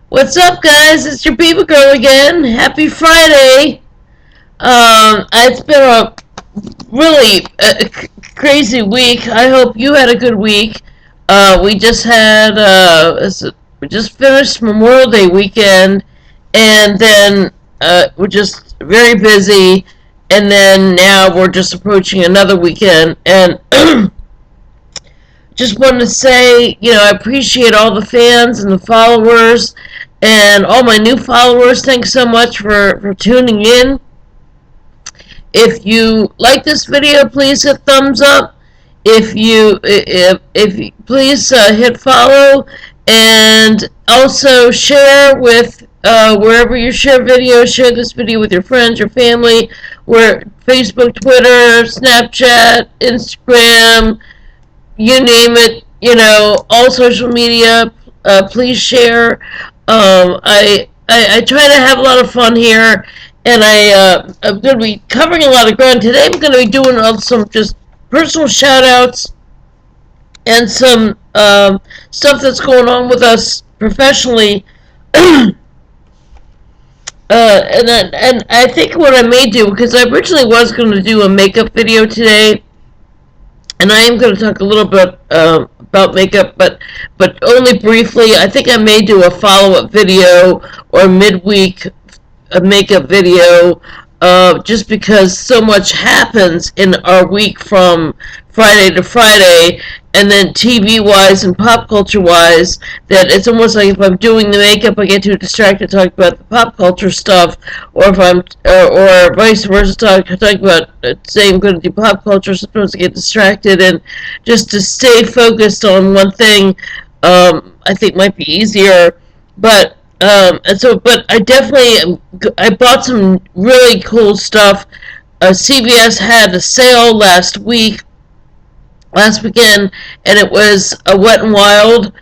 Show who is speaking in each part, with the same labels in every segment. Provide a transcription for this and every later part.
Speaker 1: What's up, guys? It's your BibaGirrrl again. Happy Friday. It's been a really crazy week. I hope you had a good week. We just had we just finished Memorial Day weekend, and then we're just very busy. And then now we're just approaching another weekend, and just wanted to say, I appreciate all the fans and the followers and all my new followers. Thanks so much for tuning in. If you like this video, please hit thumbs up. If you please hit follow, and also share with wherever you share videos. Share this video with your friends, your family, where Facebook, Twitter, Snapchat, Instagram, you name it, all social media. Please share. I try to have a lot of fun here, and I'm going to be covering a lot of ground. Today I'm going to be doing some just personal shout outs and some stuff that's going on with us professionally. And I think what I may do, because I originally was going to do a makeup video today, and I am going to talk a little bit about makeup, but only briefly. I think I may do a follow-up video or midweek makeup video, just because so much happens in our week from Friday to Friday, and then TV-wise and pop culture-wise, that it's almost like if I'm doing the makeup, I get too distracted talking about the pop culture stuff, or if I'm, or vice versa, talking about, say I'm going to do pop culture, sometimes I get distracted, and just to stay focused on one thing, I think might be easier, but but I bought some really cool stuff. CVS had a sale last weekend, and it was a Wet n Wild,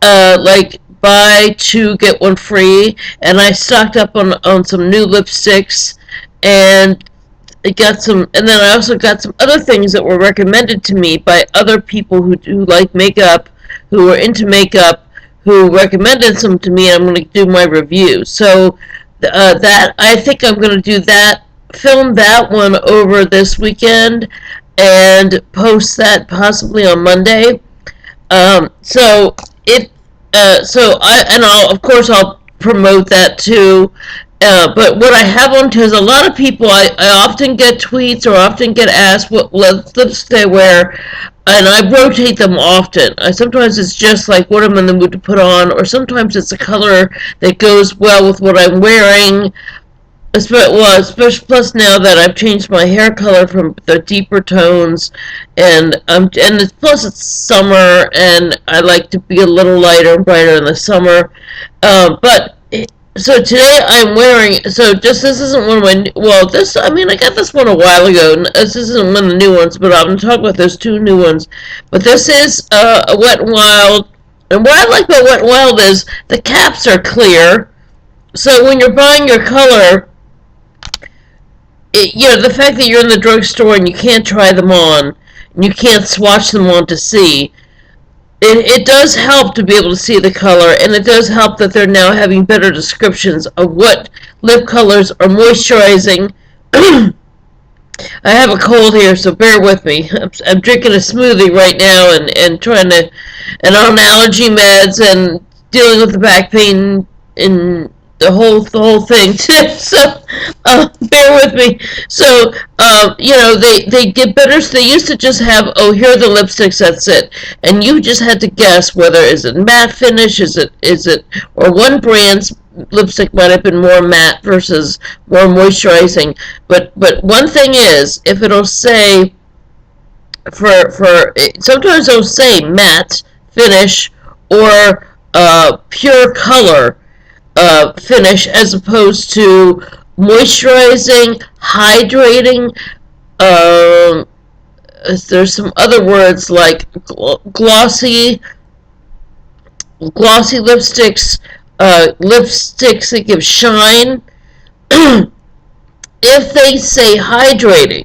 Speaker 1: like buy two get one free, and I stocked up on some new lipsticks, and and then I also got some other things that were recommended to me by other people who like makeup, who are into makeup, who recommended some to me, and I'm going to do my review. So that I think I'm going to do that, film that one over this weekend, and post that possibly on Monday. I'll, of course, I'll promote that too. But what I have on to is a lot of people, I often get tweets or often get asked what lipsticks they wear, and I rotate them often. Sometimes it's just like what I'm in the mood to put on, or sometimes it's a color that goes well with what I'm wearing. Especially plus now that I've changed my hair color from the deeper tones, and plus it's summer, and I like to be a little lighter and brighter in the summer. So today I'm wearing, this isn't one of my, I got this one a while ago. This isn't one of the new ones, but I'm going to talk about those two new ones. But this is a Wet n Wild, and what I like about Wet n Wild is the caps are clear, so when you're buying your color, the fact that you're in the drugstore and you can't try them on, and you can't swatch them on to see, it does help to be able to see the color, and it does help that they're now having better descriptions of what lip colors are moisturizing. I have a cold here, so bear with me. I'm drinking a smoothie right now, and on allergy meds, and dealing with the back pain and the whole thing too. So bear with me. So they get better. So they used to just have, here are the lipsticks, that's it, and you just had to guess whether is it matte finish, is it or one brand's lipstick might have been more matte versus more moisturizing. But one thing is, if it'll say sometimes it'll say matte finish or pure color finish, as opposed to moisturizing, hydrating. There's some other words like glossy lipsticks, lipsticks that give shine. If they say hydrating,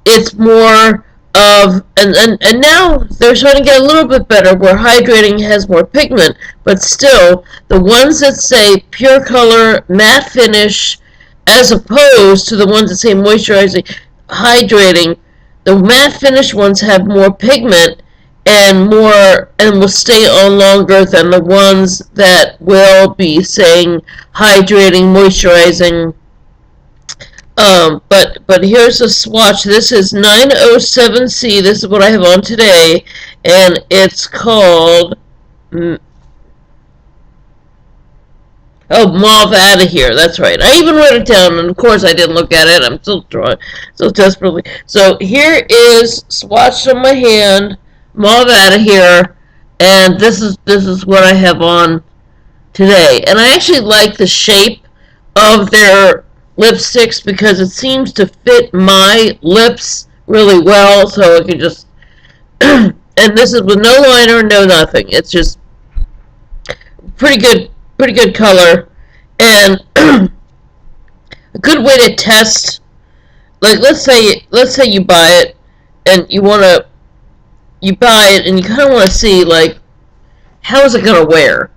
Speaker 1: it's more And now they're starting to get a little bit better where hydrating has more pigment, but still, the ones that say pure color, matte finish, as opposed to the ones that say moisturizing, hydrating, the matte finish ones have more pigment and will stay on longer than the ones that will be saying hydrating, moisturizing. But here's a swatch. This is 907C. This is what I have on today, and it's called Mauve Out of Here. That's right. I even wrote it down, and of course I didn't look at it. I'm still drawing so desperately. So here is swatched on my hand, Mauve Out of Here, and this is what I have on today. And I actually like the shape of their lipsticks because it seems to fit my lips really well, so I can just and this is with no liner, no nothing. It's just pretty good color, and a good way to test, like let's say you buy it and you buy it and you kind of want to see like how is it gonna wear.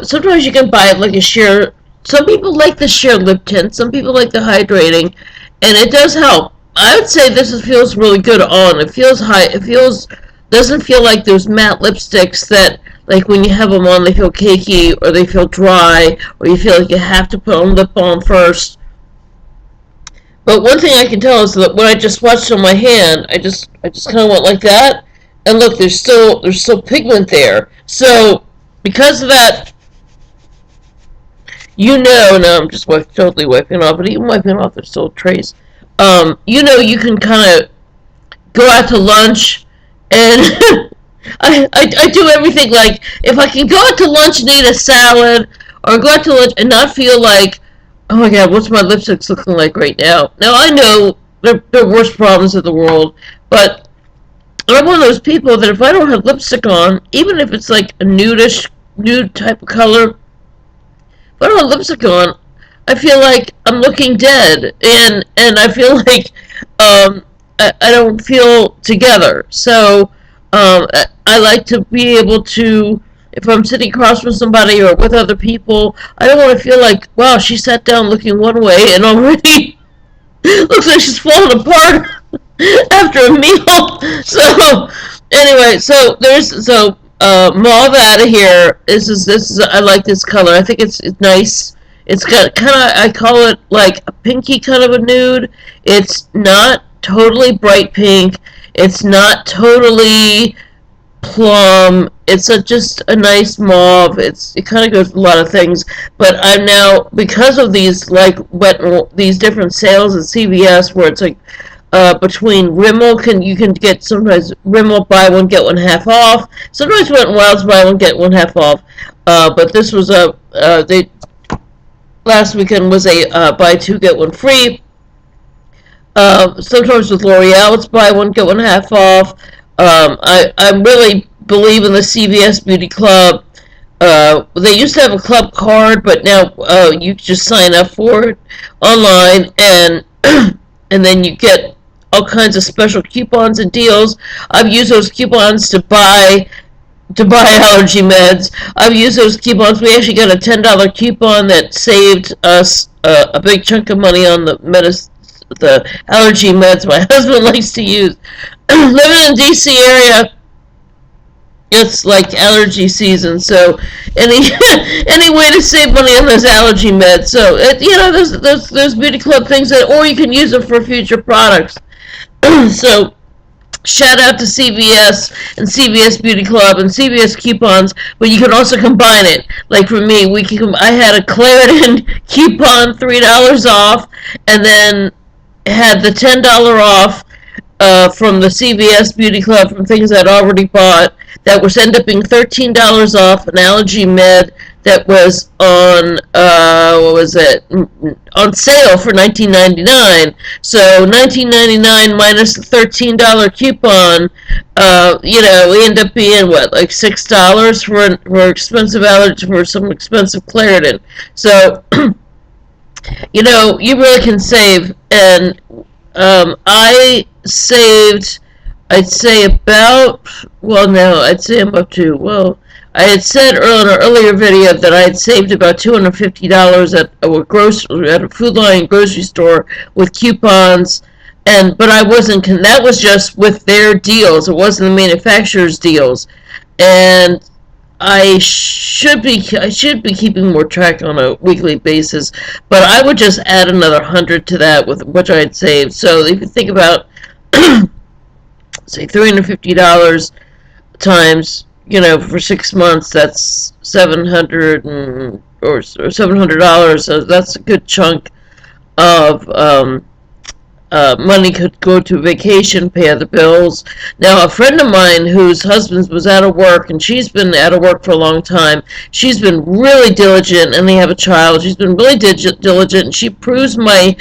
Speaker 1: Sometimes you can buy it like a sheer. Some people like the sheer lip tint. Some people like the hydrating, and it does help. I would say this feels really good on. It feels high. Doesn't feel like those matte lipsticks that, like when you have them on, they feel cakey or they feel dry or you feel like you have to put on lip balm first. But one thing I can tell is that when I just swatched on my hand, I just kind of went like that, and look, there's still pigment there. So because of that. No, I'm just totally wiping it off, but even wiping it off, there's still trace. You can kind of go out to lunch, and I do everything, like, if I can go out to lunch and eat a salad, or go out to lunch and not feel like, oh my god, what's my lipsticks looking like right now? Now, I know they're worst problems in the world, but I'm one of those people that if I don't have lipstick on, even if it's like a nude type of color, if I don't have lipstick on, I feel like I'm looking dead, and I feel like I don't feel together. So I like to be able to, if I'm sitting across from somebody or with other people, I don't want to feel like, wow, she sat down looking one way and already looks like she's falling apart after a meal. So anyway, Mauve Out of Here. This is I like this color. I think it's nice. It's got kind of, I call it like a pinky kind of a nude. It's not totally bright pink. It's not totally plum. It's just a nice mauve. It kind of goes with a lot of things. But I'm now, because of these these different sales at CVS where it's like between Rimmel, you can get sometimes Rimmel buy one get one half off. Sometimes Wet n Wild's buy one get one half off. But this was last weekend was a buy two get one free. Sometimes with L'Oreal it's buy one get one half off. I really believe in the CVS Beauty Club. They used to have a club card, but now you just sign up for it online, and and then you get all kinds of special coupons and deals. I've used those coupons to buy allergy meds. I've used those coupons. We actually got a $10 coupon that saved us a big chunk of money on the allergy meds my husband likes to use. Living in DC area, it's like allergy season, so any way to save money on those allergy meds. So those beauty club things or you can use them for future products. So shout out to CVS and CVS Beauty Club and CVS coupons, but you can also combine it. Like for me, I had a Claritin coupon, $3 off, and then had the $10 off from the CVS Beauty Club from things I'd already bought. That was ended up being $13 off an allergy med that was on on sale for $19.99. So $19.99 minus the $13 coupon, we end up being like $6 for expensive allergy, for some expensive Claritin. So you really can save, and I saved I'd say about, well, no, I'd say I'm up to, well, I had said in an earlier video that I had saved about $250 at a Food Lion grocery store with coupons, but I wasn't, that was just with their deals. It wasn't the manufacturer's deals. And I should be keeping more track on a weekly basis, but I would just add another 100 to that with which I had saved. So if you think about say $350 times, for 6 months, that's $700, so that's a good chunk of money could go to vacation, pay other bills. Now, a friend of mine whose husband was out of work, and she's been out of work for a long time, she's been really diligent, and they have a child. She's been really diligent, and she proves one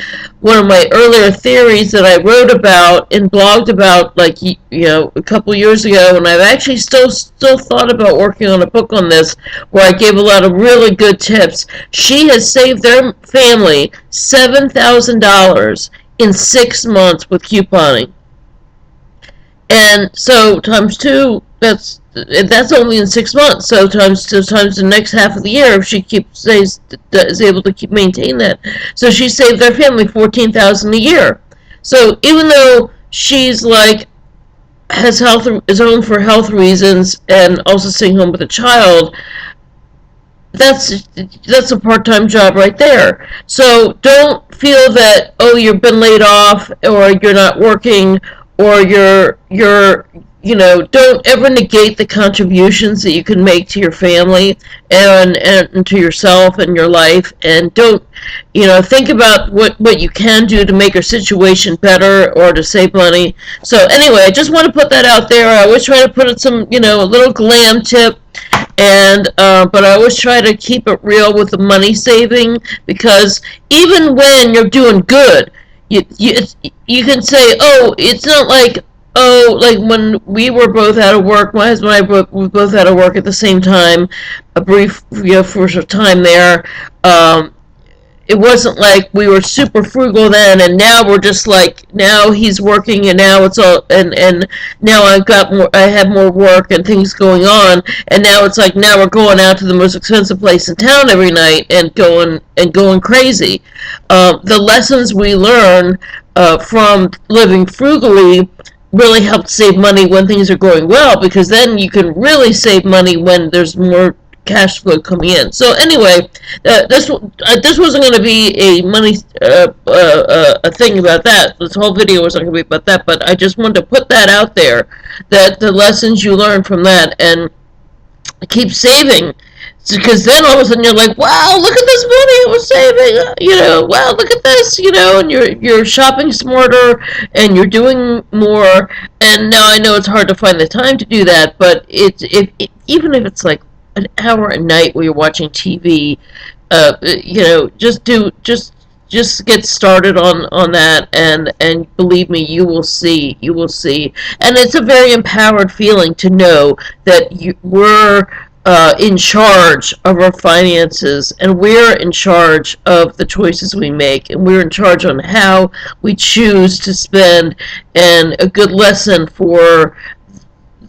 Speaker 1: of my earlier theories that I wrote about and blogged about, like, a couple years ago, and I've actually still thought about working on a book on this, where I gave a lot of really good tips. She has saved their family $7,000 in 6 months with couponing. And so times two, that's only in 6 months. So times the next half of the year, if she is able to maintain that. So she saved their family $14,000 a year. So even though she's is home for health reasons and also staying home with a child, that's a part-time job right there. So don't feel that, oh, you've been laid off, or you're not working, or you're don't ever negate the contributions that you can make to your family and to yourself and your life, and don't think about what you can do to make your situation better or to save money. So anyway, I just want to put that out there. I always try to put it a little glam tip, and but I always try to keep it real with the money saving, because even when you're doing good, you can say, oh, it's not like, oh, like when we were both out of work, my husband and I were both out of work at the same time, a brief for a time there. It wasn't like we were super frugal then, and now we're just like, now he's working, and now it's all, and now I have more work and things going on, and now it's like, now we're going out to the most expensive place in town every night and going crazy. The lessons we learn from living frugally really help save money when things are going well, because then you can really save money when there's more cash flow coming in. So anyway, this wasn't going to be a money a thing about that. This whole video wasn't going to be about that, but I just wanted to put that out there, that the lessons you learn from that, and keep saving, because then all of a sudden you're like, wow, look at this money I was saving, wow, look at this, and you're shopping smarter, and you're doing more. And now I know it's hard to find the time to do that, but even if it's like an hour a night where you're watching TV, just get started on that, and believe me, you will see, and it's a very empowered feeling to know that we're in charge of our finances, and we're in charge of the choices we make, and we're in charge on how we choose to spend. And a good lesson for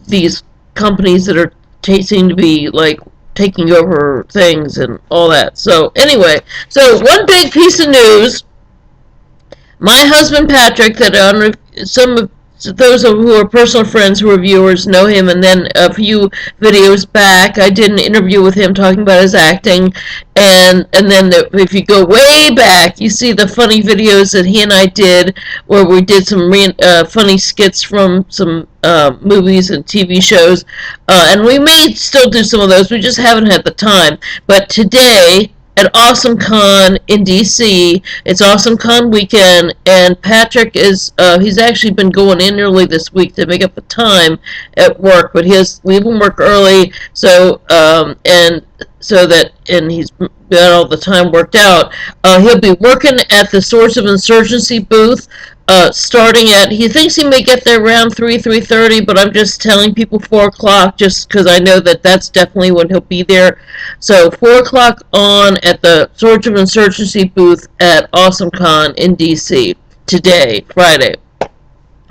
Speaker 1: these companies that are seem to be like taking over things and all that. So anyway, so one big piece of news: my husband Patrick, that some of those who are personal friends who are viewers know him, and then a few videos back I did an interview with him talking about his acting, and then if you go way back, you see the funny videos that he and I did, where we did some funny skits from some movies and TV shows, and we may still do some of those, we just haven't had the time. But today, at AwesomeCon in DC, it's AwesomeCon weekend, and Patrick is, he's actually been going in early this week to make up the time at work, but he has leaving work early, so, and he's got all the time worked out. He'll be working at the Source of Insurgency booth, starting at, he thinks he may get there around 3:30, but I'm just telling people 4 o'clock, just because I know that that's definitely when he'll be there. So 4 o'clock on at the Source of Insurgency booth at AwesomeCon in DC today, Friday,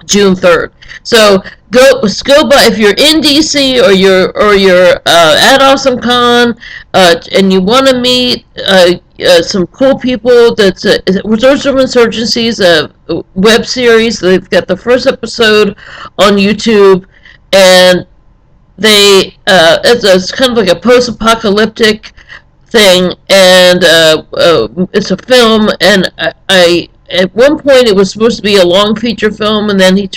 Speaker 1: June 3rd. So go by if you're in DC or you're at AwesomeCon, and you want to meet some cool people. That's Reserves of Insurgencies, a web series. They've got the first episode on YouTube, and it's kind of like a post-apocalyptic thing, and it's a film, and I at one point it was supposed to be a long feature film, and then they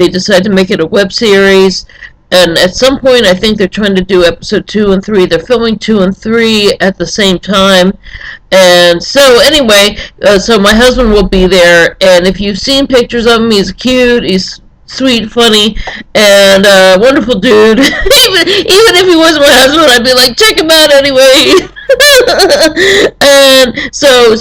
Speaker 1: decided to make it a web series, and at some point I think they're trying to do episode 2 and 3. They're filming 2 and 3 at the same time, and so anyway, so my husband will be there, and if you've seen pictures of him, he's cute, he's sweet, funny, and wonderful dude. even if he wasn't my husband, I'd be like, check him out anyway. And so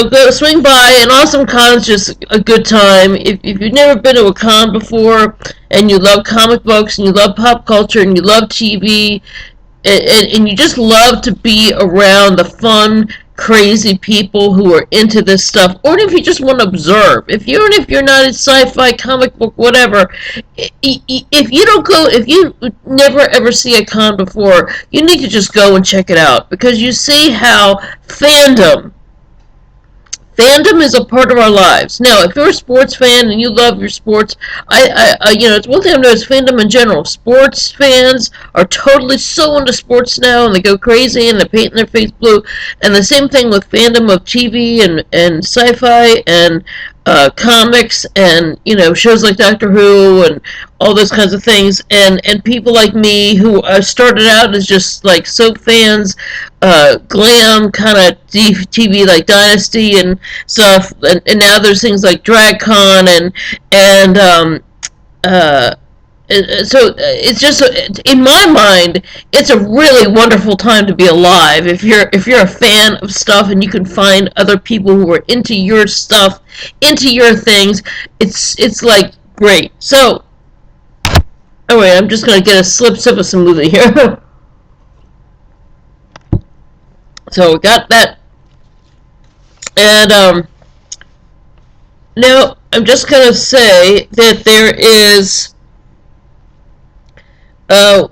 Speaker 1: go swing by. And AwesomeCon is just a good time. If you've never been to a con before, and you love comic books, and you love pop culture, and you love TV, and you just love to be around the fun, crazy people who are into this stuff, or if you just want to observe, if you're not a sci-fi, comic book, whatever, if you never ever see a con before, you need to just go and check it out, because you see how fandom is a part of our lives. Now, if you're a sports fan and you love your sports, it's one thing I've noticed, fandom in general. Sports fans are totally so into sports now, and they go crazy, and they're painting their face blue. And the same thing with fandom of TV and sci-fi and comics and shows like Doctor Who and all those kinds of things, and people like me who started out as just like soap fans, glam kind of TV like Dynasty and stuff, and now there's things like DragCon and so it's just, in my mind, it's a really wonderful time to be alive if you're a fan of stuff and you can find other people who are into your stuff, into your things. It's like great. So anyway, I'm just gonna get a sip of some smoothie here. So we got that, and now I'm just gonna say that there is.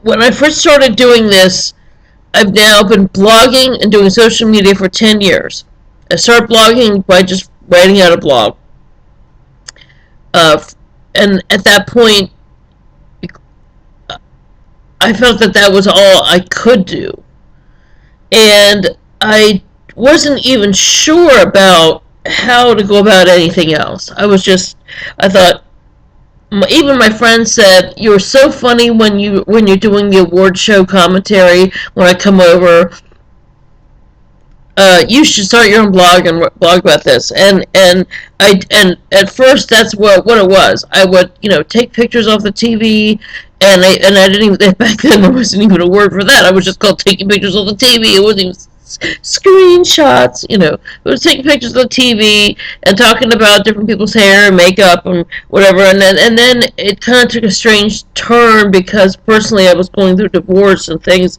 Speaker 1: When I first started doing this, I've now been blogging and doing social media for 10 years. I started blogging by just writing out a blog. And at that point, I felt that was all I could do. And I wasn't even sure about how to go about anything else. I thought, even my friends said, "You're so funny when you're doing the award show commentary when I come over. You should start your own blog and blog about this." And at first that's what it was. I would take pictures off the TV, and I didn't even, back then there wasn't even a word for that. I was just called taking pictures off the TV. It wasn't even screenshots. It was taking pictures of the TV and talking about different people's hair and makeup and whatever, and then it kind of took a strange turn because personally I was going through divorce and things,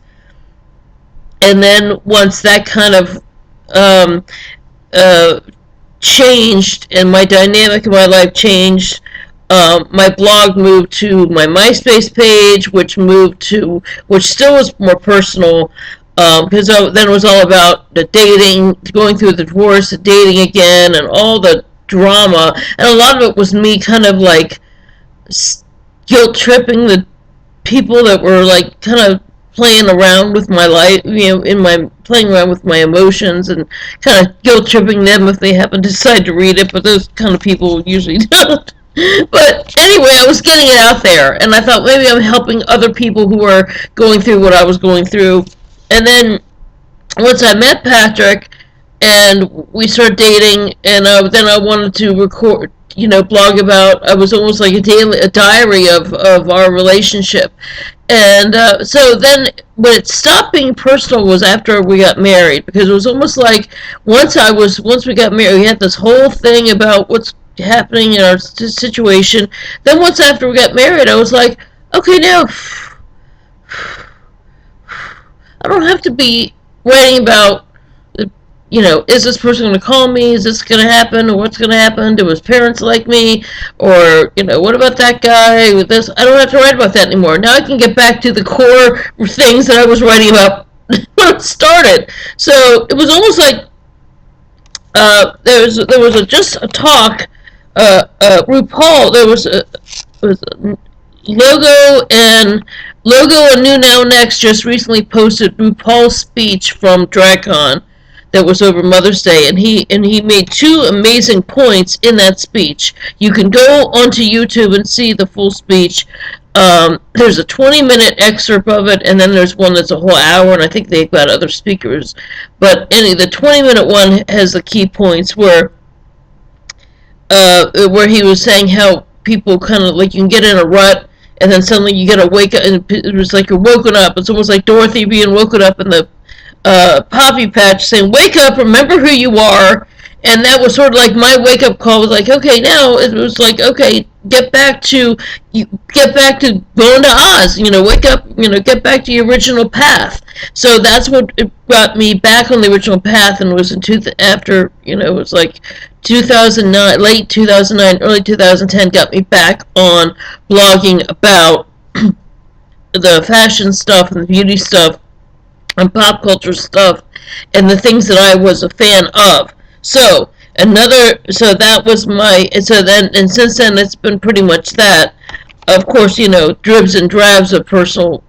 Speaker 1: and then once that kind of changed and my dynamic in my life changed, my blog moved to my MySpace page, which still was more personal, because then it was all about the dating, going through the divorce, the dating again, and all the drama. And a lot of it was me kind of like guilt-tripping the people that were like kind of playing around with my life, playing around with my emotions and kind of guilt-tripping them if they happen to decide to read it, but those kind of people usually don't. But anyway, I was getting it out there, and I thought maybe I'm helping other people who are going through what I was going through. And then once I met Patrick and we started dating, and then I wanted to record, blog about. I was almost like a diary of our relationship. And so then when it stopped being personal was after we got married, because it was almost like once we got married, we had this whole thing about what's happening in our situation. Then once after we got married, I was like, okay, now I don't have to be writing about is this person going to call me? Is this going to happen? Or what's going to happen? Do his parents like me? Or, what about that guy with this? I don't have to write about that anymore. Now I can get back to the core things that I was writing about when it started. So it was almost like there was just a talk. RuPaul, there was a Logo and New Now Next just recently posted RuPaul's speech from DragCon that was over Mother's Day, and he made two amazing points in that speech. You can go onto YouTube and see the full speech. There's a 20-minute excerpt of it, and then there's one that's a whole hour, and I think they've got other speakers. But the 20-minute one has the key points where he was saying how people kind of like you can get in a rut, and then suddenly you get a wake up, and it was like you're woken up. It's almost like Dorothy being woken up in the Poppy Patch, saying, "Wake up, remember who you are." And that was sort of like my wake up call. Was like, okay, now it was like, okay, get back to going to Oz. Wake up. Get back to your original path. So that's what it brought me back on the original path, and it was after it was like 2009, late 2009, early 2010, got me back on blogging about the fashion stuff and the beauty stuff and pop culture stuff and the things that I was a fan of. So that was and since then it's been pretty much that. Of course, dribs and drabs of personal,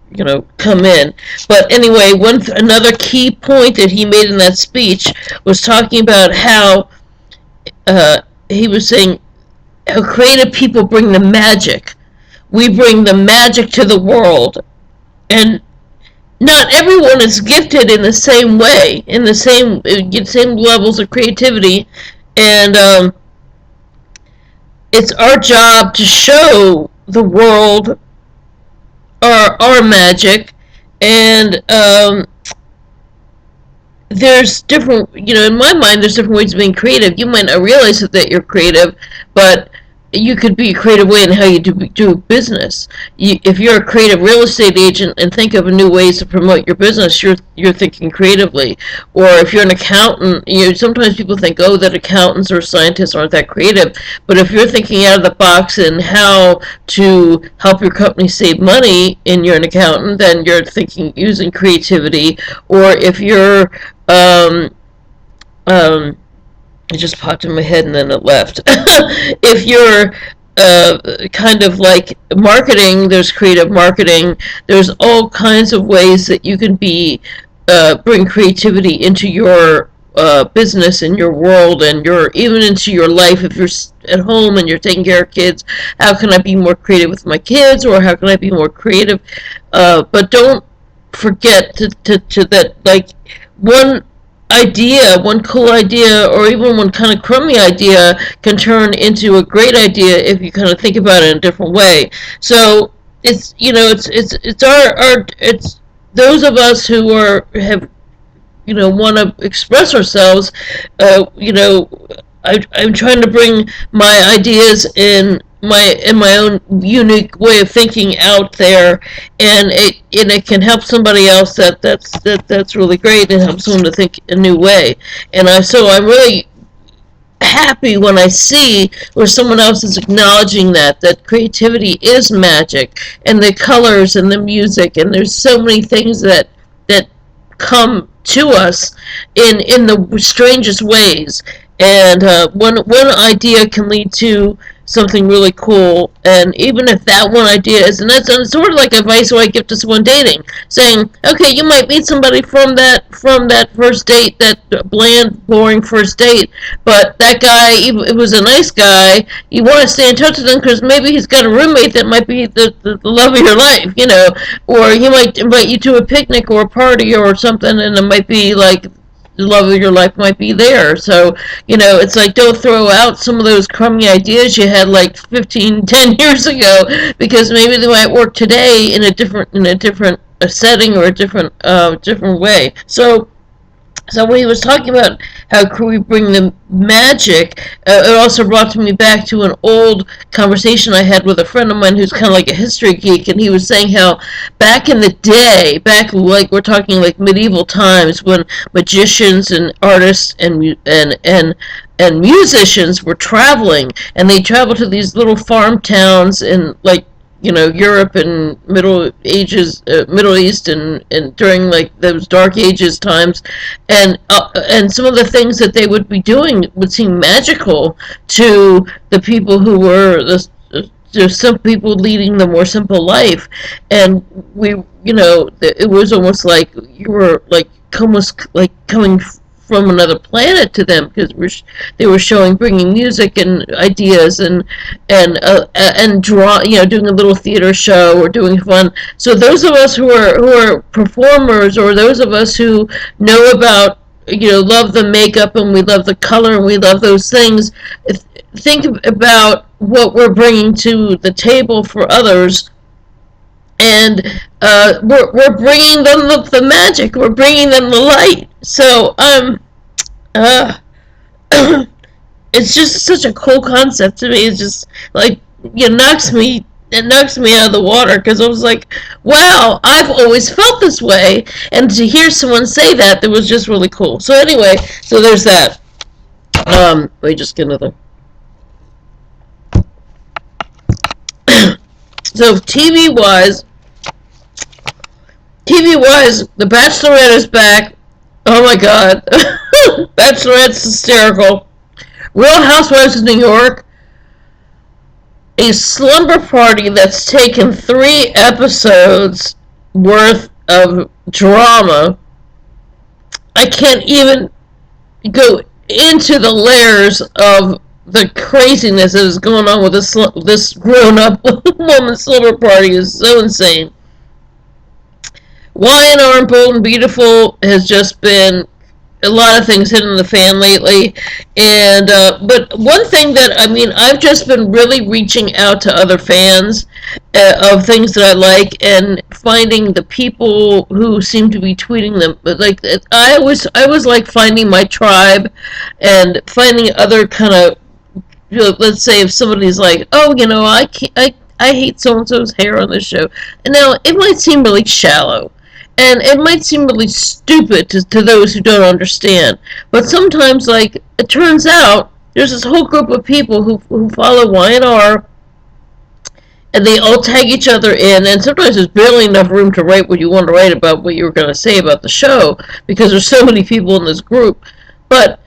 Speaker 1: come in. But anyway, another key point that he made in that speech was talking about how he was saying how creative people bring the magic. We bring the magic to the world, and not everyone is gifted in the same way, in the same levels of creativity, and it's our job to show the world our magic, and there's different, in my mind, there's different ways of being creative. You might not realize that you're creative, but you could be a creative way in how you do business. If you're a creative real estate agent and think of new ways to promote your business, you're thinking creatively. Or if you're an accountant, sometimes people think, that accountants or scientists aren't that creative. But if you're thinking out of the box and how to help your company save money and you're an accountant, then you're thinking using creativity. Or if you're it just popped in my head and then it left. If you're kind of like marketing, there's creative marketing. There's all kinds of ways that you can bring creativity into your business and your world and even into your life. If you're at home and you're taking care of kids, how can I be more creative with my kids, or how can I be more creative? But don't forget to that, like, one cool idea, or even one kind of crummy idea can turn into a great idea if you kind of think about it in a different way. So it's it's those of us who have want to express ourselves. I'm trying to bring my ideas in my own unique way of thinking out there, and it can help somebody else. That's really great. It helps someone to think a new way, and I'm really happy when I see where someone else is acknowledging that creativity is magic, and the colors and the music, and there's so many things that come to us in the strangest ways, and one idea can lead to something really cool. And even if that one idea is, and that's sort of like advice I give to someone dating, saying, okay, you might meet somebody from that first date, that bland, boring first date, but that guy, it was a nice guy. You want to stay in touch with him because maybe he's got a roommate that might be the love of your life, or he might invite you to a picnic or a party or something, and it might be like the love of your life might be there. So, it's like, don't throw out some of those crummy ideas you had like 10 years ago, because maybe they might work today in a different setting or a different way. So So when he was talking about how could we bring the magic, it also brought me back to an old conversation I had with a friend of mine who's kind of like a history geek, and he was saying how back in the day, back like we're talking like medieval times, when magicians and artists and musicians were traveling, and they traveled to these little farm towns in like Europe and Middle East, and during like those Dark Ages times, and some of the things that they would be doing would seem magical to the people who were there's some people leading the more simple life, and it was almost like you were like almost like coming from another planet to them, because they were bringing music and ideas and doing a little theater show or doing fun. So those of us who are performers, or those of us who know about love the makeup and we love the color and we love those things, think about what we're bringing to the table for others. And we're bringing them the magic. We're bringing them the light. So it's just such a cool concept to me. It's just like it knocks me out of the water, because I was like, wow, I've always felt this way, and to hear someone say that was just really cool. So anyway, so there's that. Let me just get another. So TV-wise, The Bachelorette is back. Oh my god. Bachelorette's hysterical. Real Housewives of New York. A slumber party that's taken 3 episodes worth of drama. I can't even go into the layers of the craziness that is going on with this grown-up woman slumber party. Is so insane. Y&R and Bold and Beautiful has just been a lot of things hitting the fan lately, and but one thing that I've just been really reaching out to other fans of things that I like, and finding the people who seem to be tweeting them. But like I was like finding my tribe, and finding other kind of, let's say if somebody's like, oh, I hate so and so's hair on this show, and now it might seem really shallow. And it might seem really stupid to those who don't understand. But sometimes, like, it turns out, there's this whole group of people who follow Y&R, and they all tag each other in, and sometimes there's barely enough room to write what you want to write about what you were going to say about the show, because there's so many people in this group. But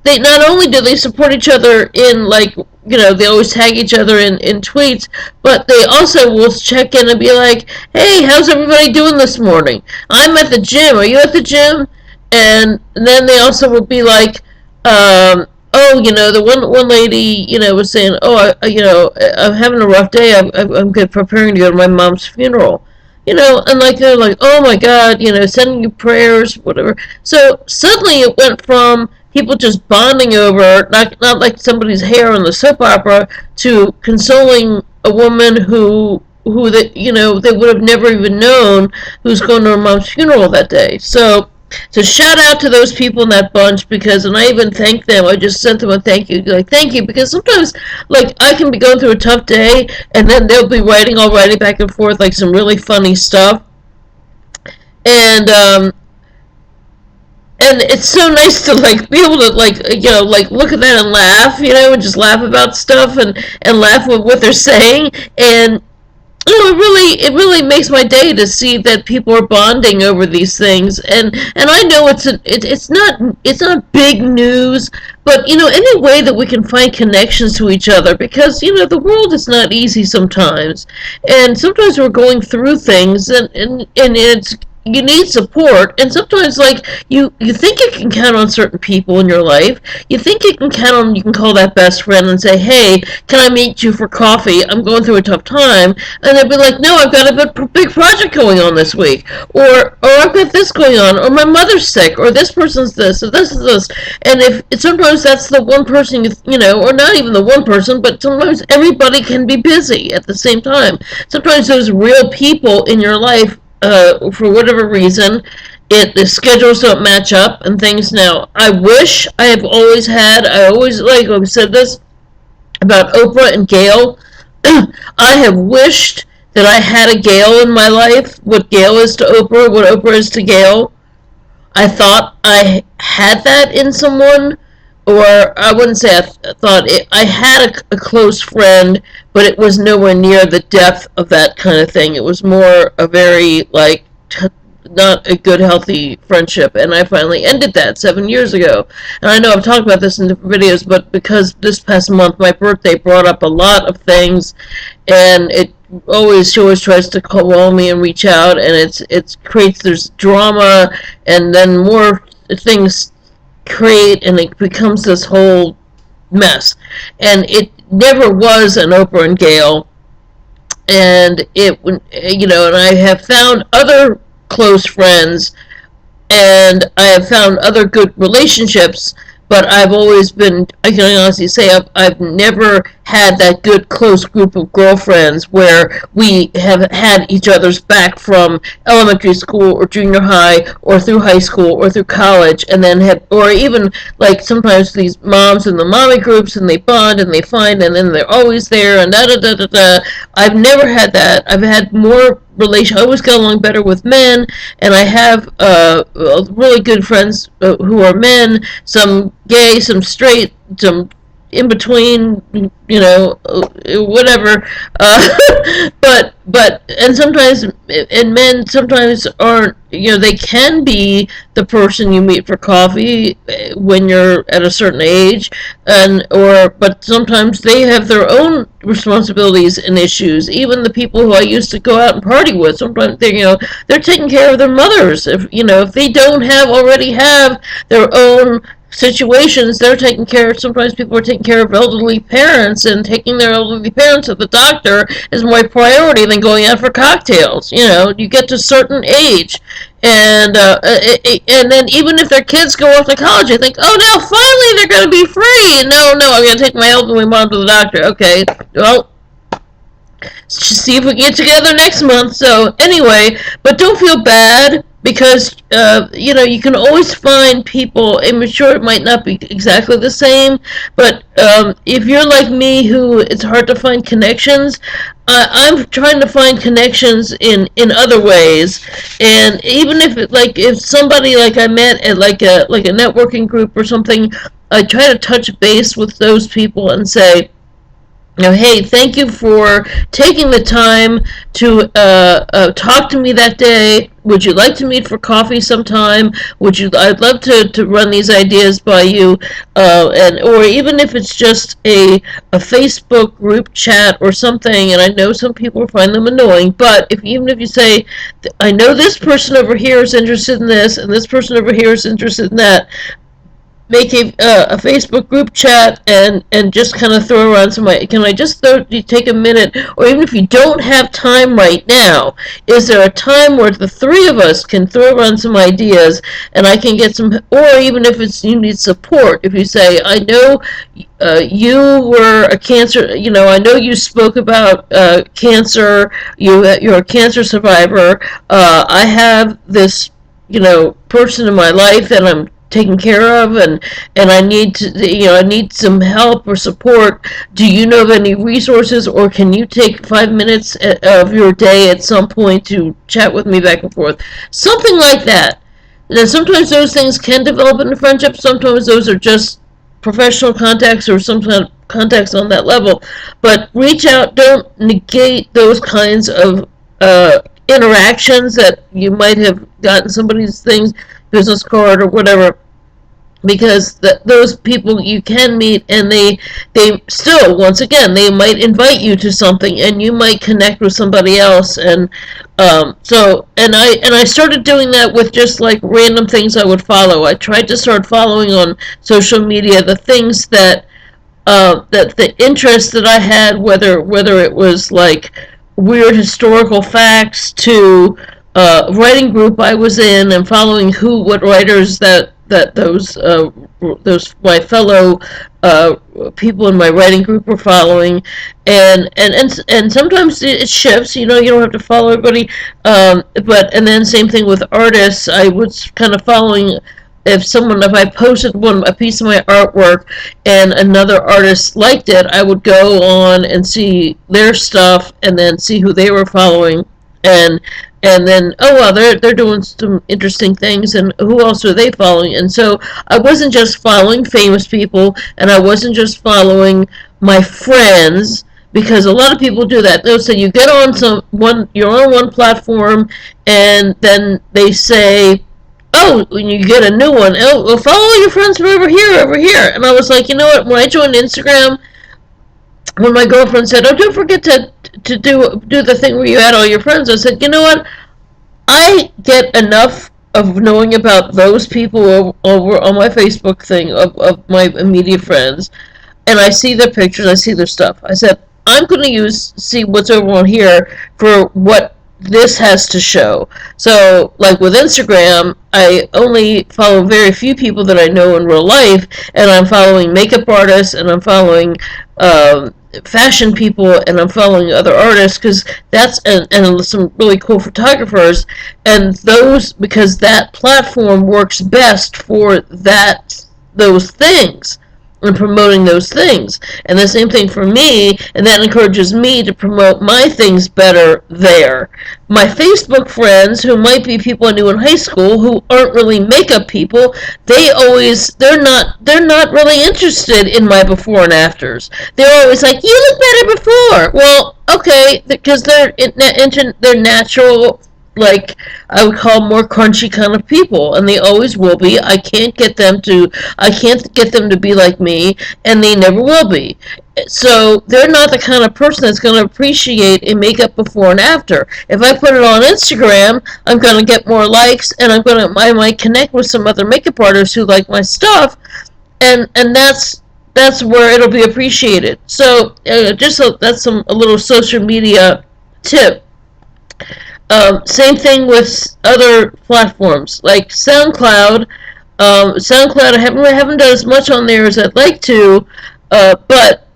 Speaker 1: they not only do they support each other in, like, they always tag each other in tweets, but they also will check in and be like, hey, how's everybody doing this morning? I'm at the gym. Are you at the gym? And then they also will be like, oh, the one lady, was saying, oh, I'm having a rough day. I'm preparing to go to my mom's funeral. And like they're like, oh my God, sending you prayers, whatever. So suddenly it went from people just bonding over, not like somebody's hair on the soap opera, to consoling a woman who they would have never even known, who's going to her mom's funeral that day. So shout out to those people in that bunch, and I even thanked them. I just sent them a thank you, like, thank you, because sometimes, like, I can be going through a tough day, and then they'll be writing back and forth, like, some really funny stuff. And it's so nice to, like, be able to, like, like, look at that and laugh, and just laugh about stuff, and laugh with what they're saying, and it really makes my day to see that people are bonding over these things, and I know it's not big news, but any way that we can find connections to each other, because the world is not easy sometimes, and sometimes we're going through things, and it's, you need support, and sometimes, like, you think you can count on certain people in your life. You think you can call that best friend and say, hey, can I meet you for coffee? I'm going through a tough time. And they'll be like, no, I've got a big project going on this week, or I've got this going on, or my mother's sick, or this person's this, or this is this. And sometimes that's the one person, or not even the one person, but sometimes everybody can be busy at the same time. Sometimes those real people in your life, for whatever reason, the schedules don't match up and things. Now, I wish I have always had, I always, like I've said this about Oprah and Gail. I have wished that I had a Gail in my life, what Gail is to Oprah, what Oprah is to Gail. I thought I had that in someone, or I wouldn't say I thought it, I had a close friend, but it was nowhere near the depth of that kind of thing. It was more a very, like, not a good, healthy friendship, and I finally ended that 7 years ago. And I know I've talked about this in different videos, but because this past month, my birthday brought up a lot of things, and she always tries to call me and reach out, and it creates, there's drama, and then more things create, and it becomes this whole mess. And it never was an Oprah and Gail, and and I have found other close friends, and I have found other good relationships, but I've always been, I can honestly say, I've never had that good close group of girlfriends where we have had each other's back from elementary school or junior high or through high school or through college, and then or even like sometimes these moms in the mommy groups, and they bond and they find, and then they're always there, and da da da da da. I've never had that. I've had more I always get along better with men, and I have really good friends who are men, some gay, some straight, some in between, whatever. And sometimes, and men sometimes aren't, they can be the person you meet for coffee when you're at a certain age, but sometimes they have their own responsibilities and issues. Even the people who I used to go out and party with, sometimes they're taking care of their mothers. If they don't already have their own situations, they're taking care of, sometimes people are taking care of elderly parents, and taking their elderly parents to the doctor is more priority than going out for cocktails. You get to a certain age, and then even if their kids go off to college, they think, oh, now finally they're going to be free. No, I'm going to take my elderly mom to the doctor. Okay, well, see if we can get together next month. So anyway, but don't feel bad, because you can always find people. I'm sure it might not be exactly the same, but if you're like me, who it's hard to find connections, I'm trying to find connections in other ways. And even if somebody like I met at like a networking group or something, I try to touch base with those people and say, hey, thank you for taking the time to talk to me that day. Would you like to meet for coffee sometime? I'd love to run these ideas by you, or even if it's just a Facebook group chat or something. And I know some people find them annoying, but even if you say, I know this person over here is interested in this, and this person over here is interested in that, make a Facebook group chat, and just kind of throw around can I just take a minute, or even if you don't have time right now, is there a time where the three of us can throw around some ideas, and I can get some, or even if you need support, if you say, I know you were a cancer, I know you spoke about cancer, you're a cancer survivor, I have this, person in my life that I'm taken care of, and I need to, I need some help or support. Do you know of any resources, or can you take 5 minutes of your day at some point to chat with me back and forth? Something like that. Now, sometimes those things can develop into friendship. Sometimes those are just professional contacts, or some kind of contacts on that level. But reach out. Don't negate those kinds of interactions that you might have gotten somebody's business card or whatever, because those people you can meet, and they still, once again, they might invite you to something, and you might connect with somebody else. And I started doing that with just like random things I would follow. I tried to start following on social media the things that the interest that I had, whether it was like weird historical facts to writing group I was in, and following what writers that those my fellow people in my writing group were following, and sometimes it shifts. You don't have to follow everybody, but and then same thing with artists. I was kind of following. If I posted a piece of my artwork and another artist liked it, I would go on and see their stuff and then see who they were following, and then, oh well, they're doing some interesting things, and who else are they following? And so I wasn't just following famous people, and I wasn't just following my friends, because a lot of people do that. They'll say you get on you're on one platform, and then they say, oh, when you get a new one, oh, well, follow your friends from over here. And I was like, you know what? When I joined Instagram, when my girlfriend said, oh, don't forget to do the thing where you add all your friends, I said, you know what? I get enough of knowing about those people over on my Facebook thing of my immediate friends, and I see their pictures, I see their stuff. I said, I'm going to see what's over on here for what this has to show. So, like with Instagram, I only follow very few people that I know in real life, and I'm following makeup artists, and I'm following fashion people, and I'm following other artists, because and some really cool photographers, and because that platform works best for those things, and promoting those things. And the same thing for me, and that encourages me to promote my things better there. My Facebook friends, who might be people I knew in high school, who aren't really makeup people, they're not really interested in my before and afters. They're always like, you look better before. Well, okay, because they're natural, like I would call more crunchy kind of people, and they always will be. I can't get them to be like me, and they never will be. So they're not the kind of person that's going to appreciate a makeup before and after. If I put it on Instagram, I'm going to get more likes, and I might connect with some other makeup artists who like my stuff, and that's where it'll be appreciated. So that's a little social media tip. Same thing with other platforms like SoundCloud. SoundCloud, I haven't done as much on there as I'd like to, but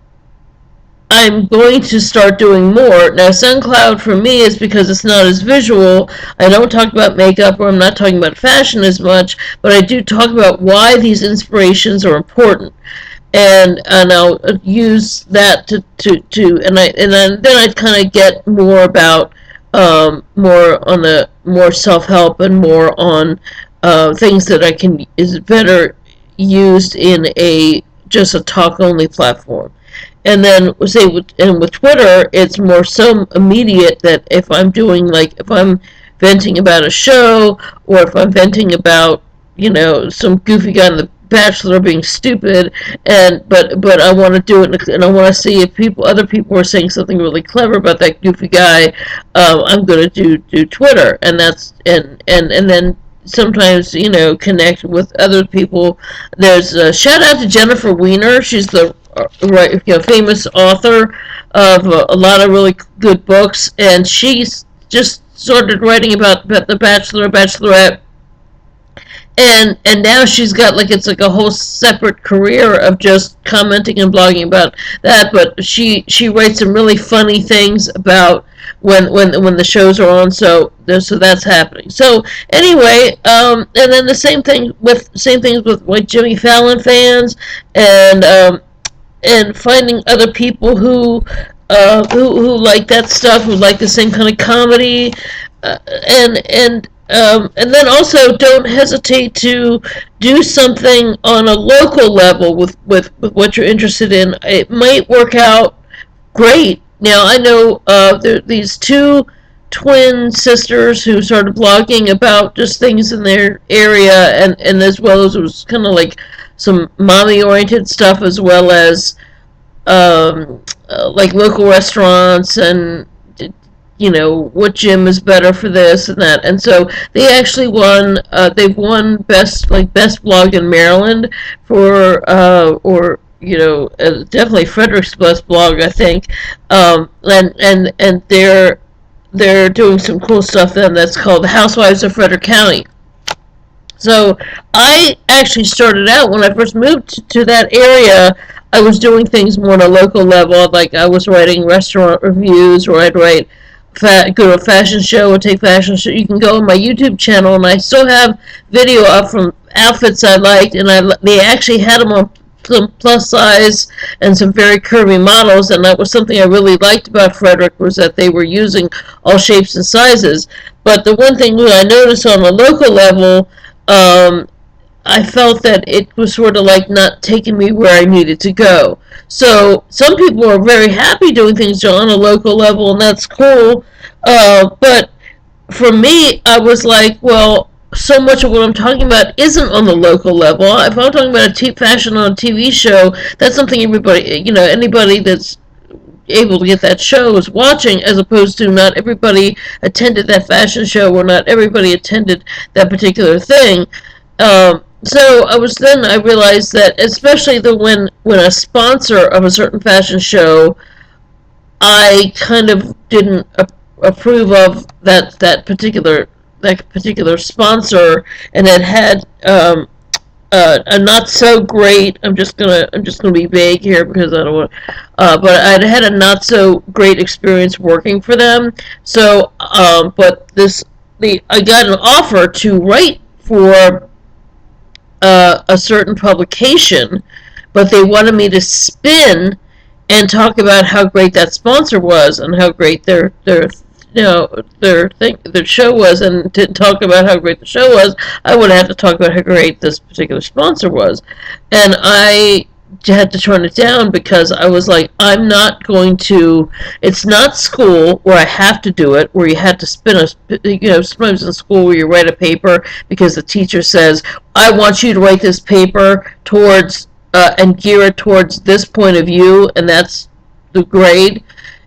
Speaker 1: I'm going to start doing more. Now, SoundCloud for me is because it's not as visual. I don't talk about makeup, or I'm not talking about fashion as much, but I do talk about why these inspirations are important. And I'll use that then I kind of get more about more on the more self-help, and more on things that is better used in just a talk-only platform. And then with Twitter, it's more so immediate that if I'm venting about a show, or if I'm venting about some goofy guy in the Bachelor being stupid, but I want to do it, and I want to see if other people are saying something really clever about that goofy guy. I'm going to do Twitter, and then sometimes connect with other people. There's a shout out to Jennifer Weiner. She's the famous author of a lot of really good books, and she's just started writing about the Bachelor, Bachelorette. And now she's got it's like a whole separate career of just commenting and blogging about that. But she writes some really funny things about when the shows are on. So that's happening. So anyway, and then the same things with like Jimmy Fallon fans, and finding other people who like that stuff, who like the same kind of comedy, and then also don't hesitate to do something on a local level with what you're interested in. It might work out great. Now, I know there are these two twin sisters who started blogging about just things in their area, and as well as it was kind of like some mommy-oriented stuff, as well as like local restaurants, and what gym is better for this and that. And so they actually won. They've won best blog in Maryland for definitely Frederick's best blog, I think. And they're doing some cool stuff then. That's called the Housewives of Frederick County. So I actually started out when I first moved to that area. I was doing things more on a local level, like I was writing restaurant reviews, or I'd write go to a fashion show or take fashion show. You can go on my YouTube channel, and I still have video up from outfits I liked, and they actually had them on some plus size and some very curvy models, and that was something I really liked about Frederick, was that they were using all shapes and sizes. But the one thing that I noticed on a local level, um, I felt that it was sort of like not taking me where I needed to go. So some people are very happy doing things on a local level, and that's cool. But for me, I was like, well, so much of what I'm talking about isn't on the local level. If I'm talking about fashion on a TV show, that's something everybody, anybody that's able to get that show is watching, as opposed to not everybody attended that fashion show, or not everybody attended that particular thing. So I realized that, especially when a sponsor of a certain fashion show, I kind of didn't approve of that particular sponsor, and it had a not so great. I'm just gonna be vague here because I don't want. But I had a not so great experience working for them. So, but I got an offer to write for a certain publication, but they wanted me to spin and talk about how great that sponsor was, and how great their show was, and didn't talk about how great the show was. I would have to talk about how great this particular sponsor was, and I had to turn it down because I was like, I'm not going to. It's not school where I have to do it, where you have to sometimes in school where you write a paper because the teacher says, I want you to write this paper towards and gear it towards this point of view, and that's the grade.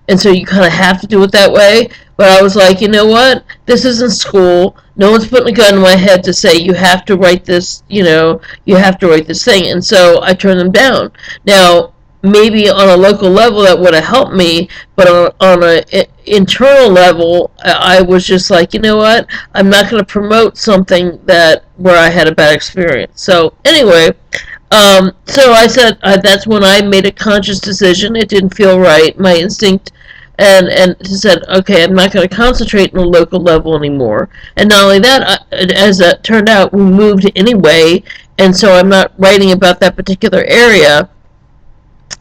Speaker 1: And so you kind of have to do it that way. But I was like, you know what? This isn't school. No one's putting a gun in my head to say you have to write this, you have to write this thing. And so I turned them down. Now, maybe on a local level that would have helped me, but on an internal level, I was just like, you know what? I'm not going to promote something where I had a bad experience. So anyway, so I said that's when I made a conscious decision. It didn't feel right. My instinct and said, okay, I'm not going to concentrate on a local level anymore. And not only that, as it turned out, we moved anyway, and so I'm not writing about that particular area.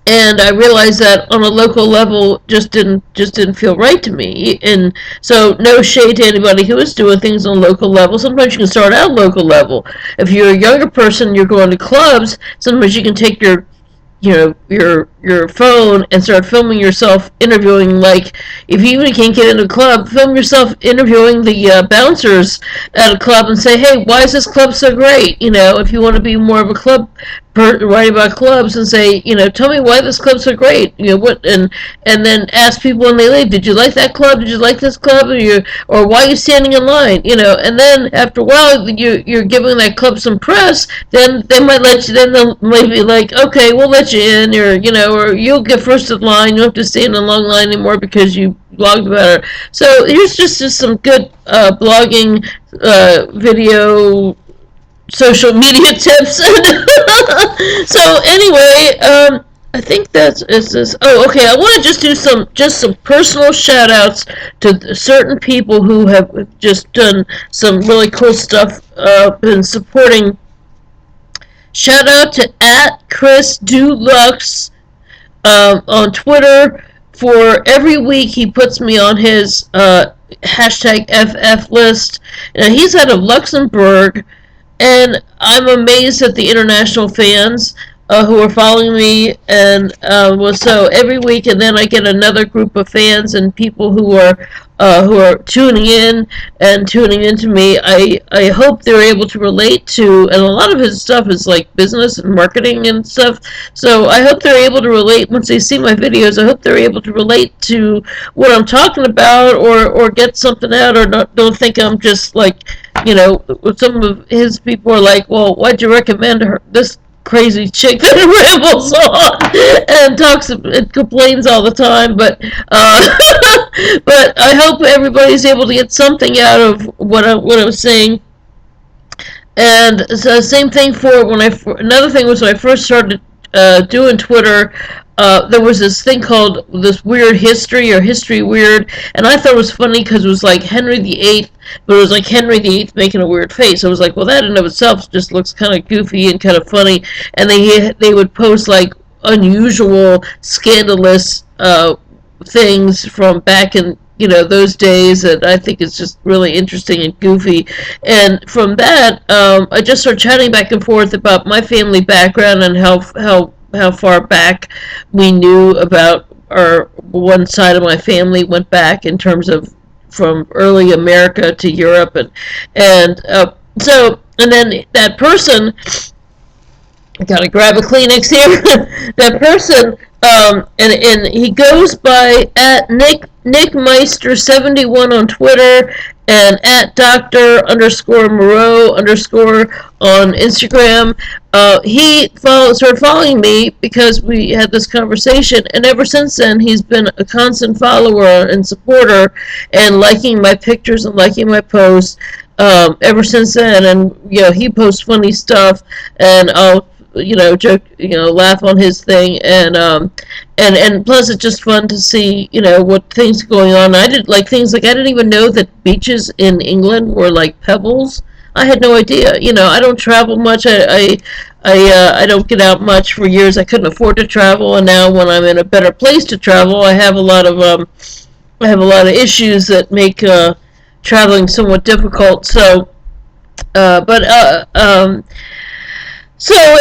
Speaker 1: And I realized that on a local level just didn't feel right to me. And so, no shade to anybody who is doing things on a local level. Sometimes you can start out local level. If you're a younger person, you're going to clubs. Sometimes you can take your phone and start filming yourself interviewing. Like, if you even can't get into a club, film yourself interviewing the bouncers at a club and say, hey, why is this club so great? If you want to be more of a club write about clubs, and say, tell me why this club's so great. What, and then ask people when they leave, did you like that club? Did you like this club? Or why are you standing in line? And then after a while, you're giving that club some press. Then they might let you. Then they'll maybe like, okay, we'll let you in, or you'll get first in line. You don't have to stay in a long line anymore because you blogged about it. So here's just some good blogging, video, social media tips. So anyway, I think that's this. Oh, okay. I want to just do some personal shout outs to certain people who have just done some really cool stuff, been supporting. Shout out to @ChrisDulux on Twitter. For every week he puts me on his hashtag FF list. Now, he's out of Luxembourg, and I'm amazed at the international fans who are following me. And so every week, and then I get another group of fans and people who are tuning in and tuning into me. I hope they're able to relate to, and a lot of his stuff is like business and marketing and stuff. So I hope they're able to relate once they see my videos. I hope they're able to relate to what I'm talking about, or get something out, or don't think I'm just like, some of his people are like, well, why'd you recommend this crazy chick that rambles on and talks and complains all the time? But but I hope everybody's able to get something out of what I was saying. And so same thing for another thing was when I first started doing Twitter. There was this thing called this weird history or history weird, and I thought it was funny because it was like Henry VIII, but it was like Henry VIII making a weird face. I was like, well, that in of itself just looks kind of goofy and kind of funny. And they would post like unusual, scandalous things from back in those days that I think is just really interesting and goofy. And from that, I just started chatting back and forth about my family background and how far back we knew about our one side of my family went back in terms of from early America to Europe and then that person, I gotta grab a Kleenex here. That person, and he goes by at Nick Meister 71 on Twitter and at Dr. _ Moreau _ on Instagram. He started following me because we had this conversation, and ever since then he's been a constant follower and supporter and liking my pictures and liking my posts ever since then. And he posts funny stuff, and I'll joke, laugh on his thing, and plus it's just fun to see, what things going on. I did like things like I didn't even know that beaches in England were like pebbles. I had no idea. I don't travel much. I don't get out much for years. I couldn't afford to travel, and now when I'm in a better place to travel, I have a lot of issues that make traveling somewhat difficult. So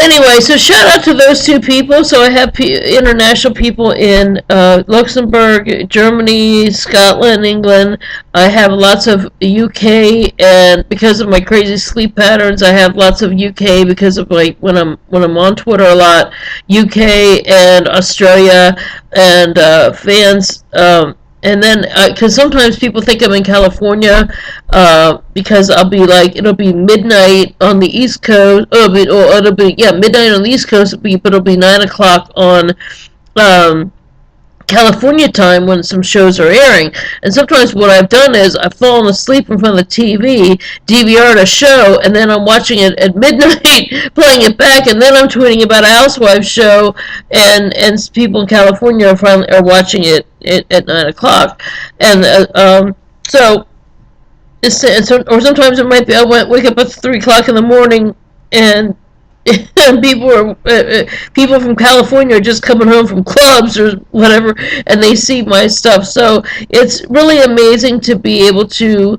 Speaker 1: anyway, so shout out to those two people. So I have international people in Luxembourg, Germany, Scotland, England. I have lots of UK, and because of my crazy sleep patterns, I have lots of UK because of when I'm on Twitter a lot. UK and Australia and fans. And then, because sometimes people think I'm in California, because I'll be like, it'll be midnight on the East Coast, it'll be midnight on the East Coast, but it'll be 9 o'clock on California time when some shows are airing. And sometimes what I've done is I've fallen asleep in front of the TV, DVR'd a show, and then I'm watching it at midnight, playing it back, and then I'm tweeting about a Housewives show, and people in California are watching it at 9 o'clock. And or sometimes it might be I wake up at 3 o'clock in the morning, and people from California are just coming home from clubs or whatever, and they see my stuff. So it's really amazing to be able to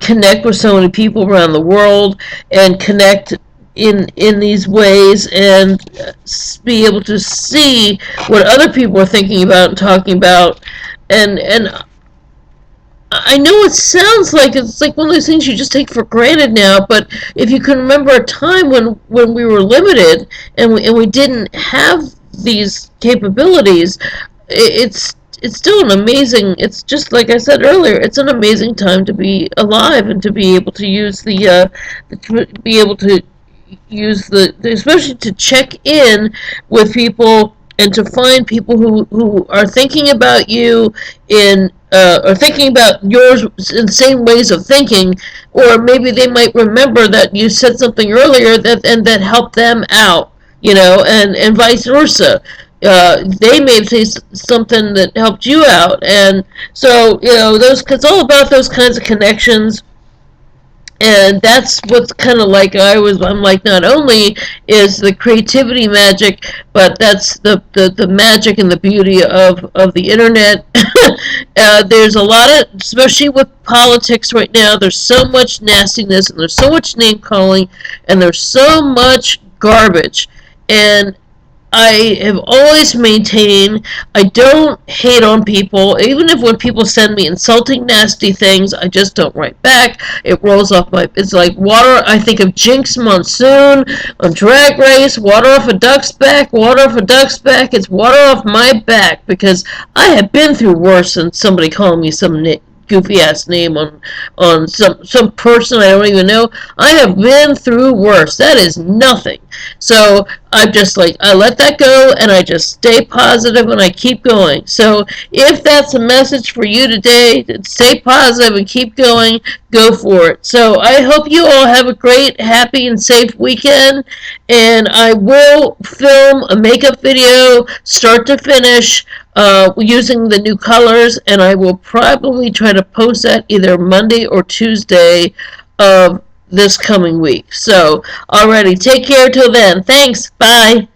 Speaker 1: connect with so many people around the world and connect in these ways and be able to see what other people are thinking about and talking about. And I know it sounds like it's like one of those things you just take for granted now, but if you can remember a time when we were limited and we didn't have these capabilities, it's still an amazing, it's just like I said earlier, it's an amazing time to be alive and to be able to use especially to check in with people and to find people who are thinking about you or thinking about yours in the same ways of thinking, or maybe they might remember that you said something earlier that helped them out, and vice versa. They may say something that helped you out, and so it's all about those kinds of connections. And that's what's kind of like I'm like, not only is the creativity magic, but that's the magic and the beauty of the internet. There's a lot of, especially with politics right now, there's so much nastiness, and there's so much name calling, and there's so much garbage. And I have always maintained I don't hate on people. Even if when people send me insulting, nasty things, I just don't write back. It rolls off it's like water. I think of Jinx Monsoon on Drag Race, water off a duck's back, water off a duck's back. It's water off my back, because I have been through worse than somebody calling me some goofy ass name on some person I don't even know. I have been through worse. That is nothing. So I'm just like, I let that go and I just stay positive and I keep going. So if that's a message for you today, stay positive and keep going, go for it. So I hope you all have a great, happy, and safe weekend. And I will film a makeup video, start to finish, using the new colors, and I will probably try to post that either Monday or Tuesday of this coming week. So, alrighty, take care till then. Thanks. Bye.